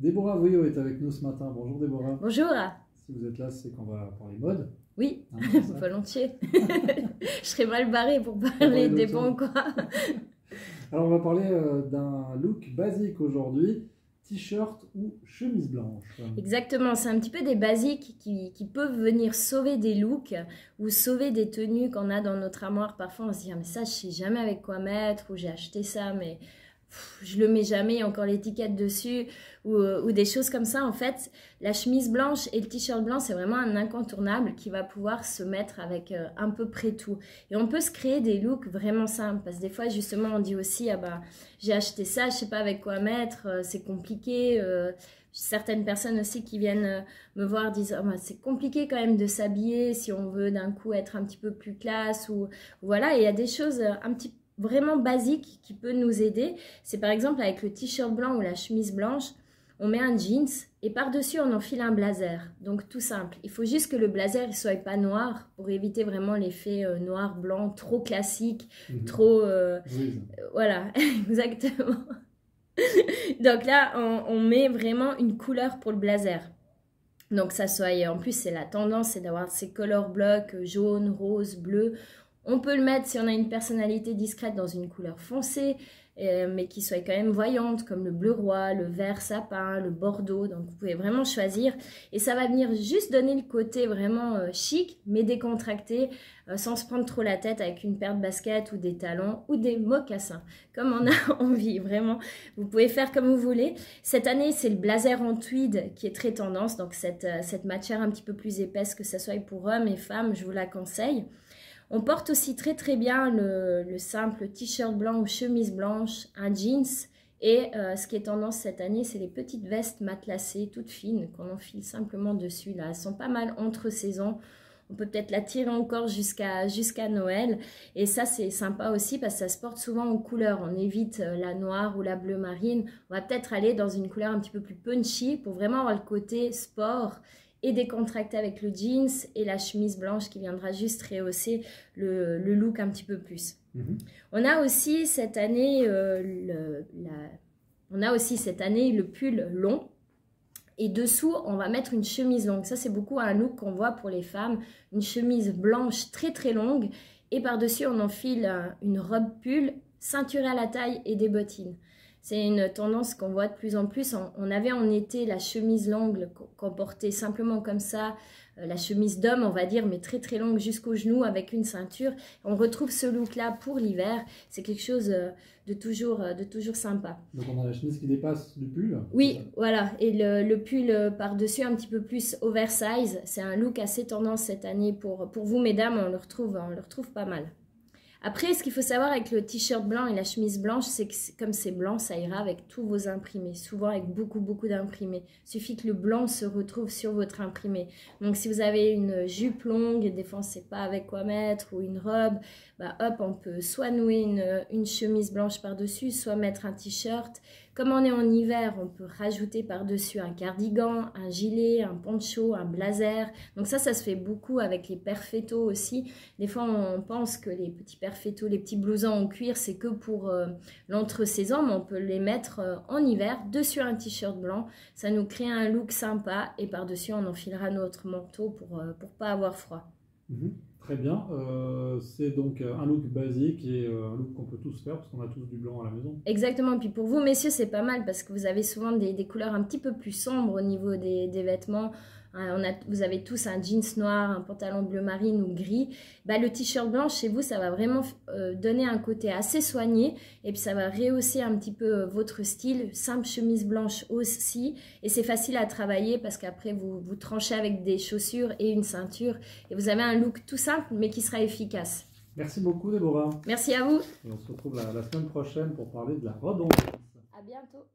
Déborah Vouillot est avec nous ce matin. Bonjour Déborah. Bonjour. Si vous êtes là, c'est qu'on va parler mode. Oui, Hein, volontiers. Je serais mal barrée pour parler des bons quoi. Alors on va parler d'un look basique aujourd'hui, t-shirt ou chemise blanche. Exactement, c'est un petit peu des basiques qui peuvent venir sauver des looks ou sauver des tenues qu'on a dans notre armoire. Parfois on se dit ah, mais ça je sais jamais avec quoi mettre, ou j'ai acheté ça mais je le mets jamais, il y a encore l'étiquette dessus, ou des choses comme ça. En fait, la chemise blanche et le t-shirt blanc, c'est vraiment un incontournable qui va pouvoir se mettre avec à peu près tout. Et on peut se créer des looks vraiment simples, parce que des fois, justement, on dit aussi, ah bah, j'ai acheté ça, je sais pas avec quoi mettre, c'est compliqué. Certaines personnes aussi qui viennent me voir disent oh, bah, c'est compliqué quand même de s'habiller si on veut d'un coup être un petit peu plus classe, ou voilà. Et il y a des choses un petit peu vraiment basique qui peut nous aider. C'est par exemple avec le t-shirt blanc ou la chemise blanche, on met un jeans et par-dessus on enfile un blazer. Donc tout simple. Il faut juste que le blazer ne soit pas noir pour éviter vraiment l'effet noir-blanc trop classique, trop... voilà, exactement. Donc là, on met vraiment une couleur pour le blazer. Donc ça soit, en plus c'est la tendance, c'est d'avoir ces color blocks jaune, rose, bleu. On peut le mettre si on a une personnalité discrète dans une couleur foncée, mais qui soit quand même voyante, comme le bleu roi, le vert sapin, le bordeaux. Donc vous pouvez vraiment choisir. Et ça va venir juste donner le côté vraiment chic, mais décontracté, sans se prendre trop la tête avec une paire de baskets ou des talons ou des mocassins, comme on a envie, vraiment. Vous pouvez faire comme vous voulez. Cette année, c'est le blazer en tweed qui est très tendance. Donc cette matière un petit peu plus épaisse, que ce soit pour hommes et femmes, je vous la conseille. On porte aussi très très bien le simple t-shirt blanc ou chemise blanche, un jeans, et ce qui est tendance cette année, c'est les petites vestes matelassées, toutes fines, qu'on enfile simplement dessus. Là, elles sont pas mal entre saisons. On peut peut-être la tirer encore jusqu'à Noël. Et ça, c'est sympa aussi parce que ça se porte souvent en couleur. On évite la noire ou la bleu marine. On va peut-être aller dans une couleur un petit peu plus punchy pour vraiment avoir le côté sport et décontracté avec le jeans et la chemise blanche qui viendra juste rehausser le look un petit peu plus. On a aussi cette année le pull long. Et dessous, on va mettre une chemise longue. Ça, c'est beaucoup un look qu'on voit pour les femmes. Une chemise blanche très très longue. Et par-dessus, on enfile une robe pull, ceinturée à la taille et des bottines. C'est une tendance qu'on voit de plus en plus. On avait en été la chemise longue qu'on portait simplement comme ça, la chemise d'homme on va dire, mais très très longue jusqu'aux genoux avec une ceinture. On retrouve ce look-là pour l'hiver. C'est quelque chose de toujours sympa. Donc on a la chemise qui dépasse du pull. Oui, voilà. Et le pull par-dessus un petit peu plus oversize. C'est un look assez tendance cette année pour vous mesdames. On le retrouve pas mal. Après, ce qu'il faut savoir avec le t-shirt blanc et la chemise blanche, c'est que comme c'est blanc, ça ira avec tous vos imprimés, souvent avec beaucoup d'imprimés. Il suffit que le blanc se retrouve sur votre imprimé. Donc si vous avez une jupe longue, des fois on ne sait pas avec quoi mettre, ou une robe, bah hop, on peut soit nouer une chemise blanche par-dessus, soit mettre un t-shirt. Comme on est en hiver, on peut rajouter par-dessus un cardigan, un gilet, un poncho, un blazer. Donc ça se fait beaucoup avec les perfectos aussi. Des fois, on pense que les petits perfectos, les petits blousons en cuir, c'est que pour l'entre-saison, mais on peut les mettre en hiver, dessus un t-shirt blanc. Ça nous crée un look sympa et par-dessus, on enfilera notre manteau pour pas avoir froid. Très bien, c'est donc un look basique et un look qu'on peut tous faire parce qu'on a tous du blanc à la maison. Exactement, puis pour vous messieurs c'est pas mal parce que vous avez souvent des couleurs un petit peu plus sombres au niveau des vêtements. Vous avez tous un jeans noir, un pantalon bleu marine ou gris. Bah, le t-shirt blanc chez vous, ça va vraiment donner un côté assez soigné et puis ça va rehausser un petit peu votre style. Simple chemise blanche aussi, et c'est facile à travailler parce qu'après vous tranchez avec des chaussures et une ceinture et vous avez un look tout simple mais qui sera efficace. Merci beaucoup Déborah. Merci à vous. Et on se retrouve la semaine prochaine pour parler de la robe en jeans. À bientôt.